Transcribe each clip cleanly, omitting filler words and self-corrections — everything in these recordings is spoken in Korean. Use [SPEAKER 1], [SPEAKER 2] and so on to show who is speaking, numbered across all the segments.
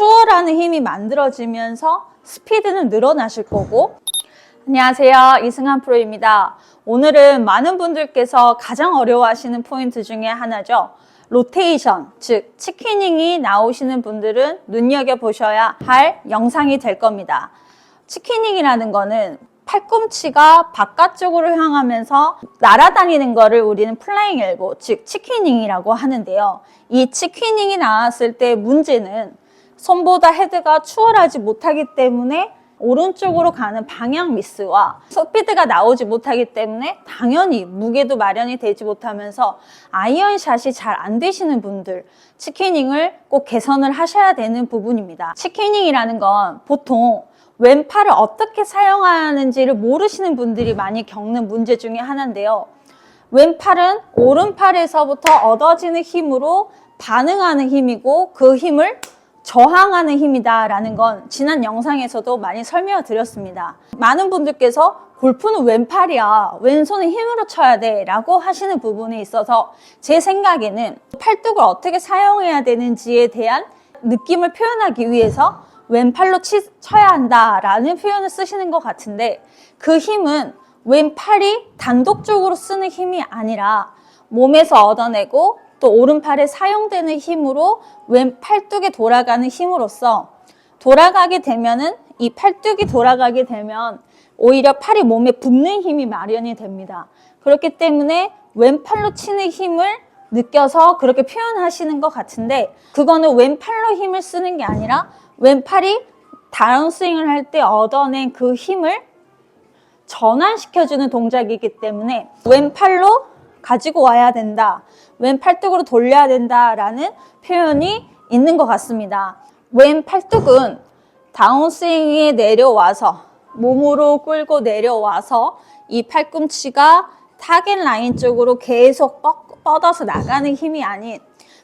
[SPEAKER 1] 추월하는 힘이 만들어지면서 스피드는 늘어나실 거고. 안녕하세요, 이승환 프로입니다. 오늘은 많은 분들께서 가장 어려워하시는 포인트 중에 하나죠. 로테이션, 즉 치퀴닝이 나오시는 분들은 눈여겨보셔야 할 영상이 될 겁니다. 치퀴닝이라는 거는 팔꿈치가 바깥쪽으로 향하면서 날아다니는 거를 우리는 플라잉 엘보, 즉 치퀴닝이라고 하는데요. 이 치퀴닝이 나왔을 때 문제는 손보다 헤드가 추월하지 못하기 때문에 오른쪽으로 가는 방향 미스와 스피드가 나오지 못하기 때문에 당연히 무게도 마련이 되지 못하면서 아이언샷이 잘 안 되시는 분들, 치퀴닝을 꼭 개선을 하셔야 되는 부분입니다. 치퀴닝이라는 건 보통 왼팔을 어떻게 사용하는지를 모르시는 분들이 많이 겪는 문제 중에 하나인데요. 왼팔은 오른팔에서부터 얻어지는 힘으로 반응하는 힘이고 그 힘을 저항하는 힘이다 라는 건 지난 영상에서도 많이 설명을 드렸습니다. 많은 분들께서 골프는 왼팔이야, 왼손은 힘으로 쳐야 돼 라고 하시는 부분에 있어서 제 생각에는 팔뚝을 어떻게 사용해야 되는지에 대한 느낌을 표현하기 위해서 왼팔로 쳐야 한다라는 표현을 쓰시는 것 같은데, 그 힘은 왼팔이 단독적으로 쓰는 힘이 아니라 몸에서 얻어내고 또 오른팔에 사용되는 힘으로 왼 팔뚝에 돌아가는 힘으로써 돌아가게 되면은, 이 팔뚝이 돌아가게 되면 오히려 팔이 몸에 붙는 힘이 마련이 됩니다. 그렇기 때문에 왼팔로 치는 힘을 느껴서 그렇게 표현하시는 것 같은데, 그거는 왼팔로 힘을 쓰는 게 아니라 왼팔이 다운스윙을 할 때 얻어낸 그 힘을 전환시켜주는 동작이기 때문에 왼팔로 가지고 와야 된다, 왼팔뚝으로 돌려야 된다라는 표현이 있는 것 같습니다. 왼팔뚝은 다운스윙에 내려와서 몸으로 끌고 내려와서 이 팔꿈치가 타겟 라인 쪽으로 계속 뻗어서 나가는 힘이 아닌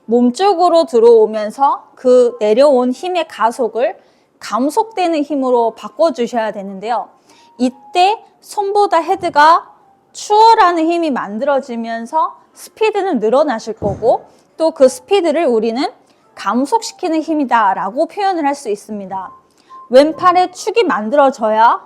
[SPEAKER 1] 몸 쪽으로 들어오면서 그 내려온 힘의 가속을 감속되는 힘으로 바꿔주셔야 되는데요. 이때 손보다 헤드가 추월하는 힘이 만들어지면서 스피드는 늘어나실 거고, 또 그 스피드를 우리는 감속시키는 힘이다 라고 표현을 할 수 있습니다. 왼팔에 축이 만들어져야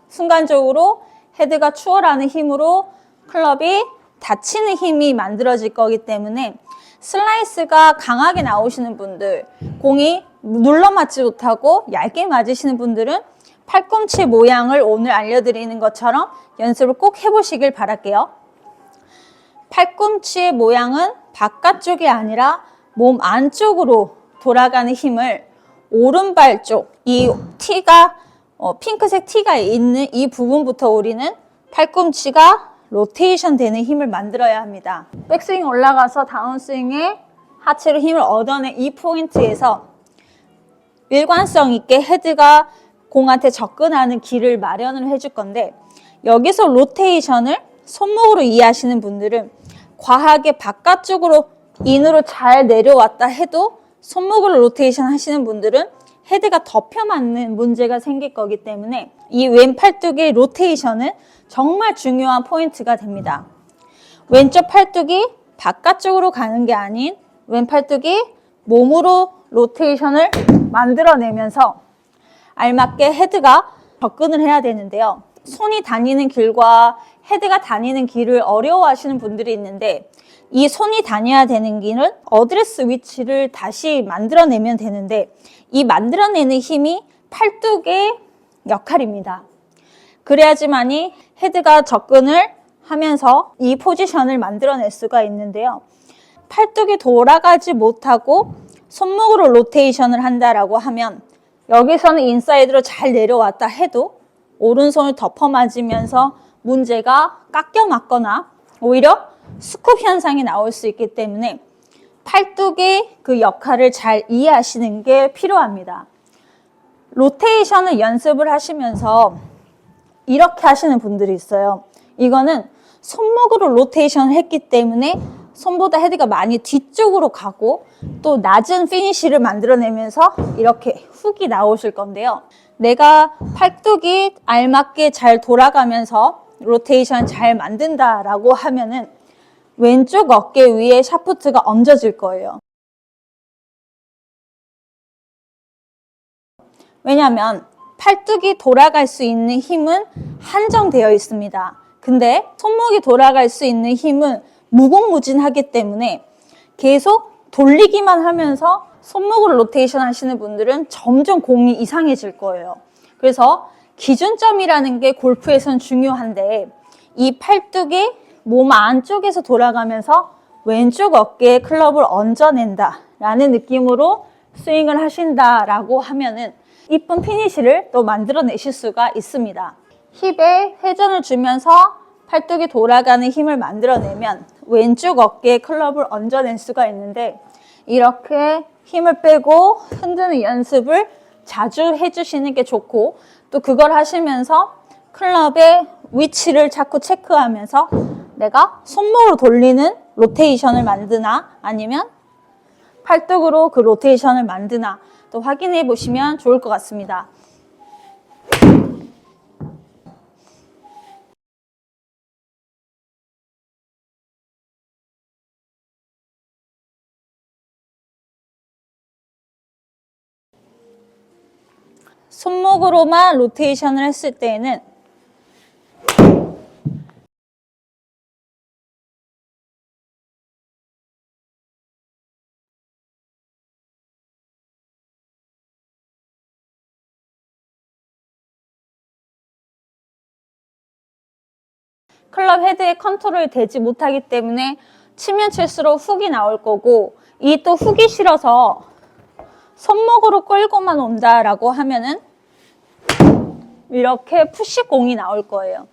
[SPEAKER 1] 순간적으로 헤드가 추월하는 힘으로 클럽이 닫히는 힘이 만들어질 거기 때문에 슬라이스가 강하게 나오시는 분들, 공이 눌러 맞지 못하고 얇게 맞으시는 분들은 팔꿈치 모양을 오늘 알려드리는 것처럼 연습을 꼭 해보시길 바랄게요. 팔꿈치의 모양은 바깥쪽이 아니라 몸 안쪽으로 돌아가는 힘을 오른발 쪽, 이 티가 핑크색 티가 있는 이 부분부터 우리는 팔꿈치가 로테이션 되는 힘을 만들어야 합니다. 백스윙 올라가서 다운스윙에 하체로 힘을 얻어낸 이 포인트에서 일관성 있게 헤드가 공한테 접근하는 길을 마련을 해줄 건데, 여기서 로테이션을 손목으로 이해하시는 분들은 과하게 바깥쪽으로 인으로 잘 내려왔다 해도 손목으로 로테이션 하시는 분들은 헤드가 덮여 맞는 문제가 생길 거기 때문에 이 왼팔뚝의 로테이션은 정말 중요한 포인트가 됩니다. 왼쪽 팔뚝이 바깥쪽으로 가는 게 아닌 왼팔뚝이 몸으로 로테이션을 만들어내면서 알맞게 헤드가 접근을 해야 되는데요. 손이 다니는 길과 헤드가 다니는 길을 어려워하시는 분들이 있는데, 이 손이 다녀야 되는 길은 어드레스 위치를 다시 만들어내면 되는데, 이 만들어내는 힘이 팔뚝의 역할입니다. 그래야지만이 헤드가 접근을 하면서 이 포지션을 만들어낼 수가 있는데요. 팔뚝이 돌아가지 못하고 손목으로 로테이션을 한다라고 하면 여기서는 인사이드로 잘 내려왔다 해도 오른손을 덮어 맞으면서 문제가 깎여 맞거나 오히려 스쿱 현상이 나올 수 있기 때문에 팔뚝의 그 역할을 잘 이해하시는 게 필요합니다. 로테이션을 연습을 하시면서 이렇게 하시는 분들이 있어요. 이거는 손목으로 로테이션을 했기 때문에 손보다 헤드가 많이 뒤쪽으로 가고 또 낮은 피니쉬를 만들어내면서 이렇게 훅이 나오실 건데요. 내가 팔뚝이 알맞게 잘 돌아가면서 로테이션 잘 만든다라고 하면은 왼쪽 어깨 위에 샤프트가 얹어질 거예요. 왜냐하면 팔뚝이 돌아갈 수 있는 힘은 한정되어 있습니다. 근데 손목이 돌아갈 수 있는 힘은 무궁무진하기 때문에 계속 돌리기만 하면서 손목으로 로테이션 하시는 분들은 점점 공이 이상해질 거예요. 그래서 기준점이라는 게 골프에선 중요한데 이 팔뚝이 몸 안쪽에서 돌아가면서 왼쪽 어깨에 클럽을 얹어낸다 라는 느낌으로 스윙을 하신다라고 하면은 이쁜 피니시를 또 만들어내실 수가 있습니다. 힙에 회전을 주면서 팔뚝이 돌아가는 힘을 만들어내면 왼쪽 어깨에 클럽을 얹어낼 수가 있는데 이렇게 힘을 빼고 흔드는 연습을 자주 해주시는 게 좋고 또 그걸 하시면서 클럽의 위치를 자꾸 체크하면서 내가 손목으로 돌리는 로테이션을 만드나 아니면 팔뚝으로 그 로테이션을 만드나 또 확인해 보시면 좋을 것 같습니다. 손목으로만 로테이션을 했을 때에는 클럽 헤드에 컨트롤이 되지 못하기 때문에 치면 칠수록 훅이 나올 거고 이 또 훅이 싫어서 손목으로 끌고만 온다라고 하면은 이렇게 푸시공이 나올 거예요.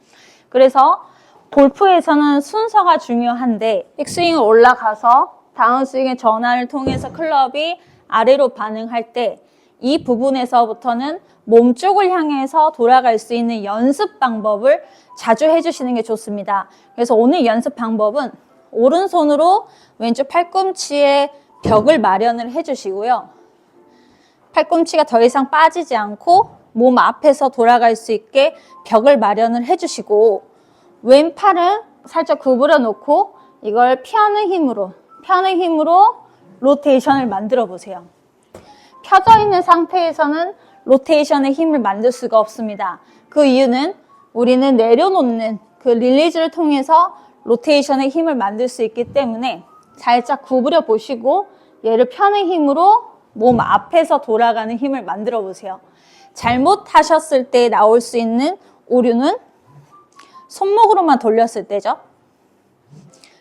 [SPEAKER 1] 그래서 골프에서는 순서가 중요한데 백스윙을 올라가서 다운스윙의 전환을 통해서 클럽이 아래로 반응할 때 이 부분에서부터는 몸쪽을 향해서 돌아갈 수 있는 연습 방법을 자주 해주시는 게 좋습니다. 그래서 오늘 연습 방법은 오른손으로 왼쪽 팔꿈치에 벽을 마련을 해주시고요. 팔꿈치가 더 이상 빠지지 않고 몸 앞에서 돌아갈 수 있게 벽을 마련을 해주시고 왼팔은 살짝 구부려 놓고 이걸 펴는 힘으로 로테이션을 만들어 보세요. 펴져 있는 상태에서는 로테이션의 힘을 만들 수가 없습니다. 그 이유는 우리는 내려놓는 그 릴리즈를 통해서 로테이션의 힘을 만들 수 있기 때문에 살짝 구부려 보시고 얘를 펴는 힘으로 몸 앞에서 돌아가는 힘을 만들어 보세요. 잘못하셨을 때 나올 수 있는 오류는 손목으로만 돌렸을 때죠.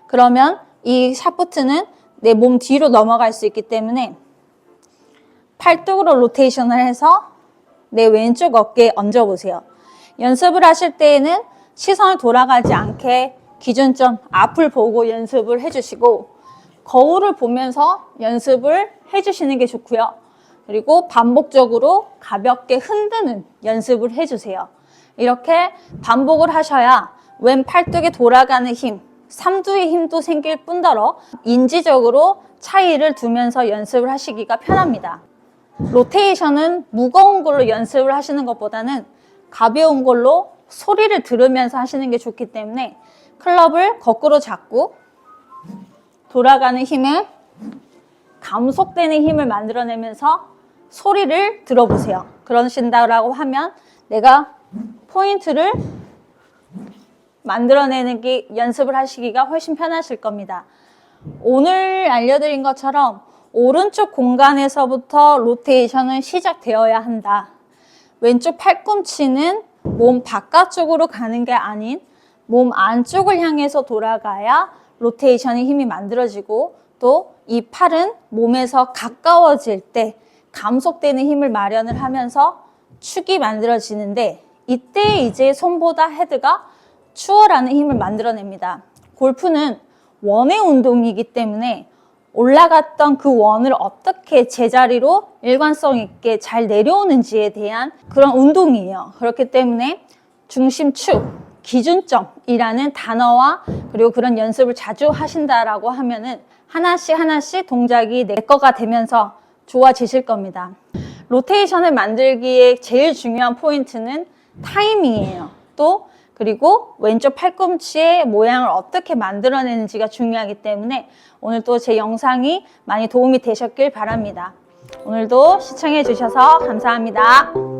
[SPEAKER 1] 그러면 이 샤프트는 내 몸 뒤로 넘어갈 수 있기 때문에 팔뚝으로 로테이션을 해서 내 왼쪽 어깨에 얹어보세요. 연습을 하실 때에는 시선을 돌아가지 않게 기준점 앞을 보고 연습을 해주시고 거울을 보면서 연습을 해주시는 게 좋고요. 그리고 반복적으로 가볍게 흔드는 연습을 해주세요. 이렇게 반복을 하셔야 왼 팔뚝에 돌아가는 힘, 삼두의 힘도 생길 뿐더러 인지적으로 차이를 두면서 연습을 하시기가 편합니다. 로테이션은 무거운 걸로 연습을 하시는 것보다는 가벼운 걸로 소리를 들으면서 하시는 게 좋기 때문에 클럽을 거꾸로 잡고 돌아가는 힘에 감속되는 힘을 만들어내면서 소리를 들어보세요. 그러신다고 하면 내가 포인트를 만들어내는 게 연습을 하시기가 훨씬 편하실 겁니다. 오늘 알려드린 것처럼 오른쪽 공간에서부터 로테이션은 시작되어야 한다. 왼쪽 팔꿈치는 몸 바깥쪽으로 가는 게 아닌 몸 안쪽을 향해서 돌아가야 로테이션의 힘이 만들어지고 또 이 팔은 몸에서 가까워질 때 감속되는 힘을 마련을 하면서 축이 만들어지는데 이때 이제 손보다 헤드가 추월하는 힘을 만들어냅니다. 골프는 원의 운동이기 때문에 올라갔던 그 원을 어떻게 제자리로 일관성 있게 잘 내려오는지에 대한 그런 운동이에요. 그렇기 때문에 중심축, 기준점이라는 단어와 그리고 그런 연습을 자주 하신다라고 하면은 하나씩 동작이 내 거가 되면서 좋아지실 겁니다. 로테이션을 만들기에 제일 중요한 포인트는 타이밍이에요. 또 그리고 왼쪽 팔꿈치의 모양을 어떻게 만들어내는지가 중요하기 때문에 오늘 또 제 영상이 많이 도움이 되셨길 바랍니다. 오늘도 시청해 주셔서 감사합니다.